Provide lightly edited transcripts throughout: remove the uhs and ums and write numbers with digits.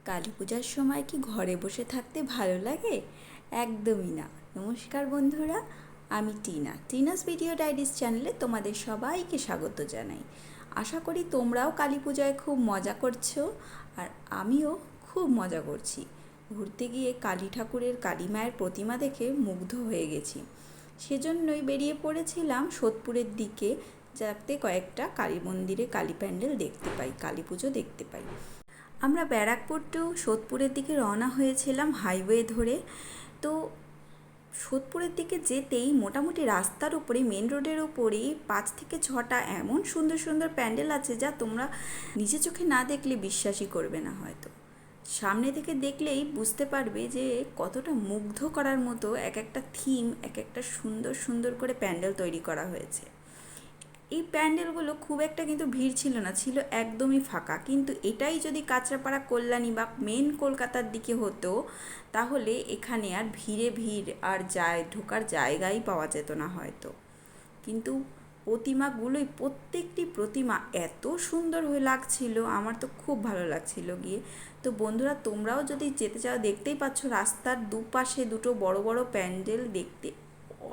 কালী পূজার সময় কি ঘরে বসে থাকতে ভালো লাগে? একদমই না। নমস্কার বন্ধুরা, আমি টিনাস ভিডিও ডায়েরিজ চ্যানেলে তোমাদের সবাইকে স্বাগত জানাই। আশা করি তোমরাও কালী পূজায় খুব মজা করছো, আর আমিও খুব মজা করছি। ঘুরতে গিয়ে কালী ঠাকুরের কালী মায়ের প্রতিমা দেখে মুগ্ধ হয়ে গেছি। সেজন্যই বেরিয়ে পড়েছিলাম সোদপুরের দিকে, যাতে কয়েকটা কালী মন্দিরে কালী প্যান্ডেল দেখতে পাই, কালী পুজো দেখতে পাই। আমরা ব্যারাকপুর টু সোদপুরের দিকে রওনা হয়েছিলাম হাইওয়ে ধরে। তো সোদপুরের দিকে যেতেই মোটামুটি রাস্তার উপরে, মেন রোডের উপরেই 5 থেকে 6টা এমন সুন্দর সুন্দর প্যান্ডেল আছে, যা তোমরা নিজে চোখে না দেখলে বিশ্বাসই করবে না। হয়তো সামনে থেকে দেখলেই বুঝতে পারবে যে কতটা মুগ্ধ করার মতো এক একটা থিম, এক একটা সুন্দর সুন্দর করে প্যান্ডেল তৈরি করা হয়েছে। এই প্যান্ডেলগুলো খুব একটা কিন্তু ভিড় ছিল না, ছিল একদমই ফাঁকা। কিন্তু এটাই যদি কাঁচরাপাড়া, কল্যাণী বা মেন কলকাতার দিকে হতো, তাহলে এখানে আর ভিড় আর ঢোকার জায়গাই পাওয়া যেত না হয়তো। কিন্তু প্রতিমাগুলোই, প্রত্যেকটি প্রতিমা এত সুন্দর হয়ে লাগছিল, আমার তো খুব ভালো লাগছিল গিয়ে। তো বন্ধুরা, তোমরাও যদি যেতে চাও, দেখতেই পাচ্ছ রাস্তার দুপাশে দুটো বড় বড় প্যান্ডেল, দেখতে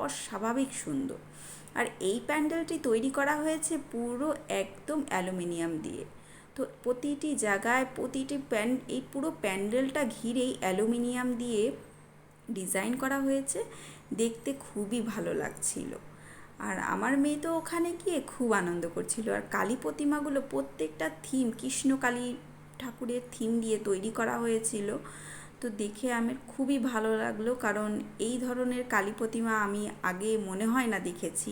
অস্বাভাবিক সুন্দর। আর এই প্যান্ডেলটি তৈরি করা হয়েছে পুরো একদম অ্যালুমিনিয়াম দিয়ে। তো প্রতিটি জায়গায়, এই পুরো প্যান্ডেলটা ঘিরেই অ্যালুমিনিয়াম দিয়ে ডিজাইন করা হয়েছে। দেখতে খুবই ভালো লাগছিল। আর আমার মেয়ে তো ওখানে গিয়ে খুব আনন্দ করছিল। আর কালী প্রতিমাগুলো প্রত্যেকটা থিম কৃষ্ণ কালী ঠাকুরের থিম দিয়ে তৈরি করা হয়েছিল। তো দেখে আমার খুবই ভালো লাগলো, কারণ এই ধরনের কালী প্রতিমা আমি আগে মনে হয় না দেখেছি।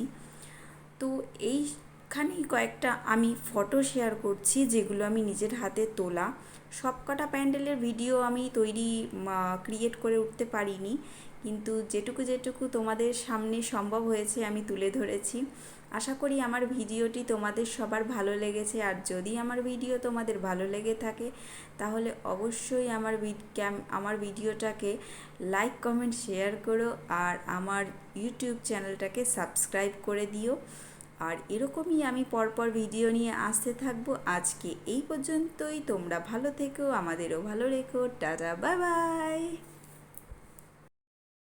তো এইখানেই কয়েকটা আমি ফটো শেয়ার করছি, যেগুলো আমি নিজের হাতে তোলা। সবকটা প্যান্ডেলের ভিডিও আমি ক্রিয়েট করে উঠতে পারিনি, কিন্তু যেটুকু তোমাদের সামনে সম্ভব হয়েছে আমি তুলে ধরেছি। আশা করি আমার ভিডিওটি তোমাদের সবার ভালো লেগেছে। আর যদি আমার ভিডিও তোমাদের ভালো লেগে থাকে, তাহলে অবশ্যই আমার ভিডিওটাকে লাইক, কমেন্ট, শেয়ার করো। আর আমার ইউটিউব চ্যানেলটাকে সাবস্ক্রাইব করে দিও। আর এরকমই আমি পরপর ভিডিও নিয়ে আসতে থাকবো। আজকে এই পর্যন্তই। তোমরা ভালো থেকো, আমাদেরও ভালো রেখো। Tata, bye bye.